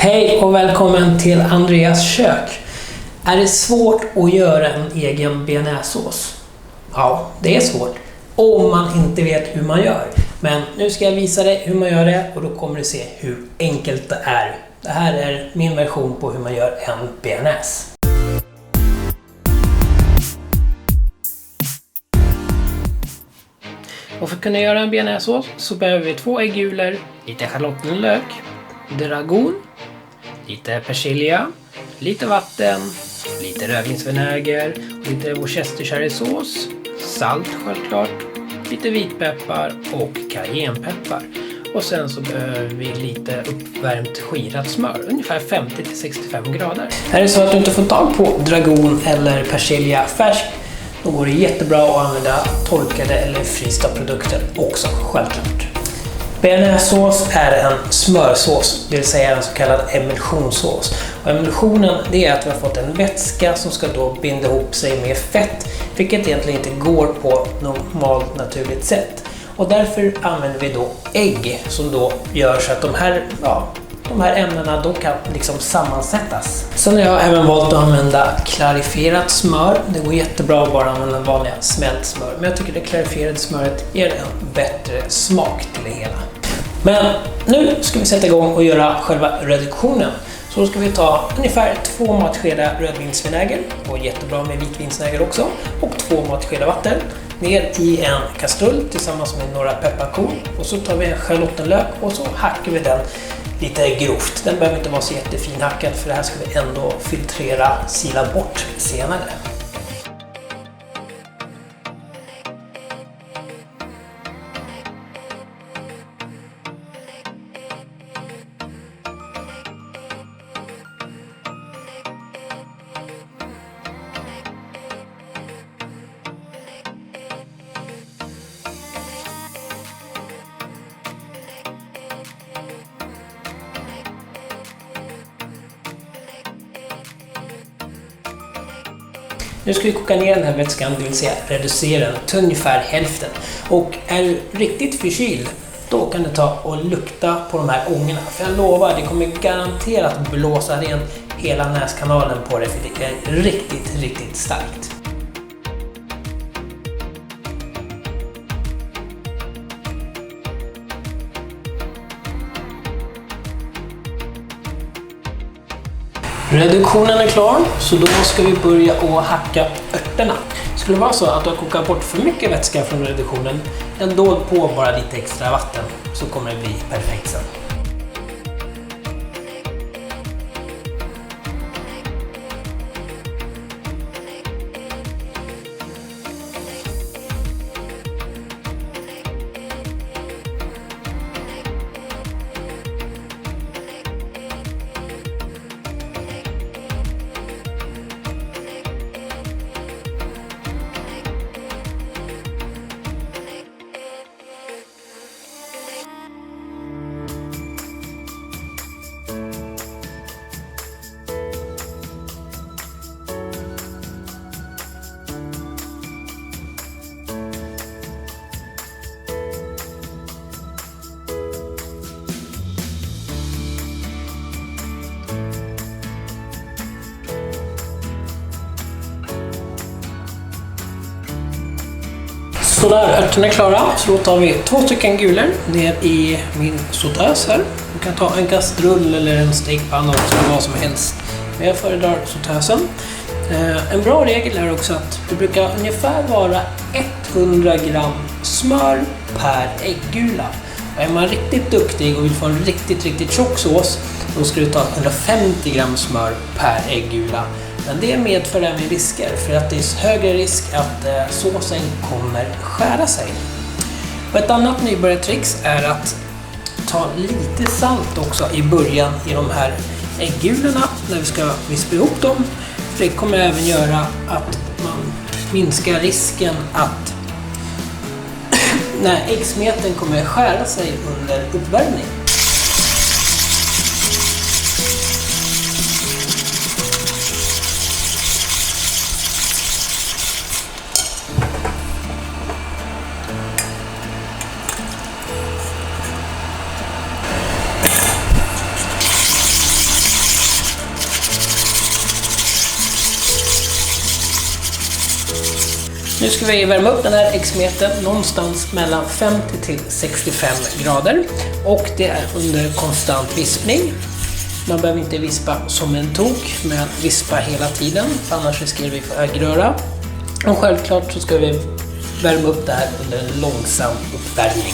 Hej och välkommen till Andreas kök. Är det svårt att göra en egen bearnaisesås? Ja, det är svårt. Om man inte vet hur man gör. Men nu ska jag visa dig hur man gör det och då kommer du se hur enkelt det är. Det här är min version på hur man gör en bearnaise. Och för att kunna göra en bearnaisesås så behöver vi 2 äggulor, lite schalottenlök, dragon, lite persilja, lite vatten, lite rödvinsvinäger, lite worcestersherrysås, salt självklart, lite vitpeppar och cayennepeppar. Och sen så behöver vi lite uppvärmt skirat smör, ungefär 50-65 grader. Är det så att du inte får tag på dragon eller persilja färsk, då går det jättebra att använda torkade eller frysta produkter också, självklart. Bearnaisesås är en smörsås, det vill säga en så kallad emulsionssås. Och emulsionen, det är att vi har fått en vätska som ska då binda ihop sig med fett, vilket egentligen inte går på normalt naturligt sätt. Och därför använder vi då ägg som då gör så att de här ämnena då kan liksom sammansättas. Sen har jag även valt att använda klarifierat smör. Det går jättebra att bara använda vanliga smält smör. Men jag tycker det klarifierade smöret ger en bättre smak till det hela. Men nu ska vi sätta igång och göra själva reduktionen. Så då ska vi ta ungefär 2 matskedar rödvinsvinäger. Och jättebra med vitvinsvinäger också. Och 2 matskedar vatten. Ner i en kastrull tillsammans med några pepparkorn. Och så tar vi en schalottenlök och så hackar vi den lite grovt. Den behöver inte vara så jättefin hackad för det här ska vi ändå filtrera, sila bort senare. Nu ska vi koka ner den här vätskan, det vill säga reducera den till ungefär hälften. Och är du riktigt förkyld, då kan du ta och lukta på de här ångorna. För jag lovar, det kommer garanterat blåsa rent hela näskanalen på det, för det är riktigt starkt. Reduktionen är klar, så då ska vi börja att hacka örterna. Skulle det vara så att du har kokat bort för mycket vätska från reduktionen, ändå på bara lite extra vatten, så kommer det bli perfekt sen. Sådär, örterna är klara, så då tar vi 2 stycken gulor ner i min sautös här. Du kan ta en kastrull eller en stekpanna också, vad som helst. Men jag föredrar sautösen. En bra regel är också att det brukar ungefär vara 100 gram smör per äggula. Och är man riktigt duktig och vill få en riktigt tjock sås, då ska du ta 150 gram smör per äggula. Men det medför även risker, för att det är högre risk att såsen kommer skära sig. Och ett annat nybörjartricks är att ta lite salt också i början i de här äggulorna när vi ska vispa ihop dem. För det kommer även göra att man minskar risken att när äggsmeten kommer skära sig under uppvärmning. Nu ska vi värma upp den här äggsmeten någonstans mellan 50 till 65 grader. Och det är under konstant vispning. Man behöver inte vispa som en tok, men vispa hela tiden, för annars riskerar vi få äggröra. Och självklart så ska vi värma upp det här under en långsam uppvärmning.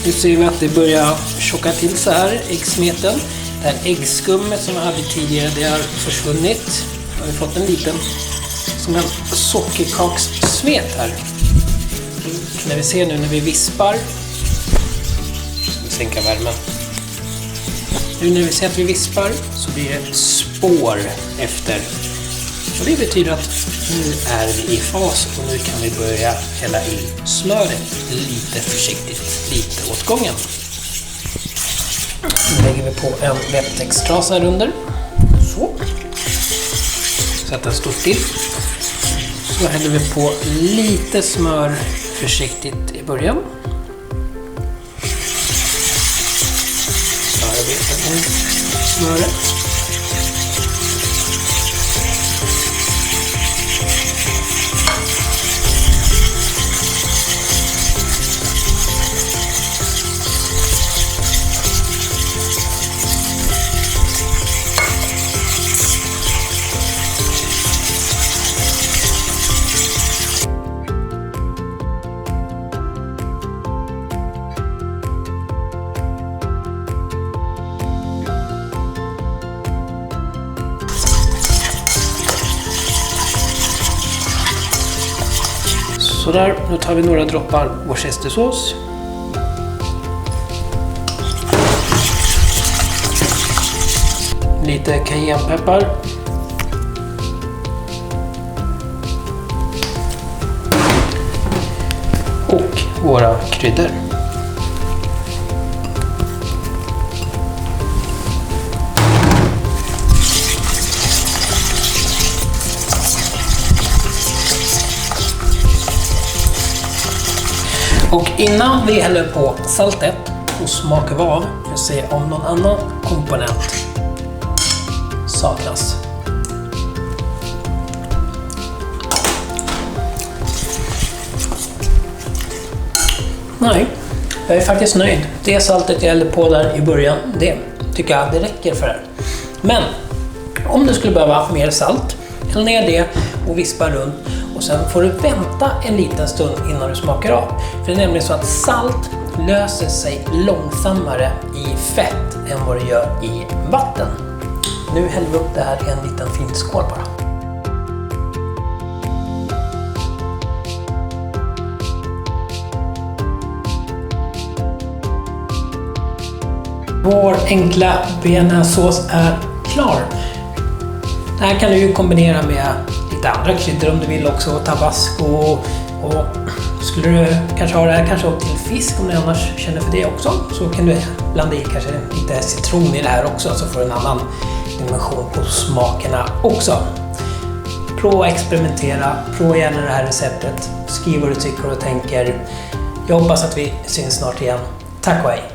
Nu ser vi att det börjar tjocka till så här, äggsmeten. Det här äggskummet som jag hade tidigare, det har försvunnit. Har vi fått en liten, som en sockerkakssmet här. När vi ser nu när vi vispar, vi sänka värmen. Nu när vi ser att vi vispar så blir det spår efter. Och det betyder att nu är vi i fas och nu kan vi börja hälla i smöret lite försiktigt, lite åt gången. Nu lägger vi på en wettextrasa här under. Så att den står still. Så häller vi på lite smör försiktigt i början. Så arbetar vi smöret. Så där, nu tar vi några droppar worcestersås. Lite cayennepeppar. Och våra kryddor. Och innan vi häller på saltet och smakar vi av för att se om någon annan komponent saknas. Nej, jag är faktiskt nöjd. Det saltet jag hällde på där i början, det tycker jag det räcker för det. Men om du skulle behöva mer salt, häll ner det och vispa runt. Och sen får du vänta en liten stund innan du smakar av. För det är nämligen så att salt löser sig långsammare i fett än vad det gör i vatten. Nu häller vi upp det här i en liten fin skål bara. Vår enkla bearnaisesås är klar. Det här kan du ju kombinera med lite andra kryddor om du vill också, tabasco och skulle du kanske ha det här kanske till fisk om du annars känner för det också, så kan du blanda i kanske lite citron i det här också så får du en annan dimension på smakerna också. Prova experimentera, prova gärna det här receptet, skriv vad du tycker och tänker. Jag hoppas att vi syns snart igen. Tack och hej!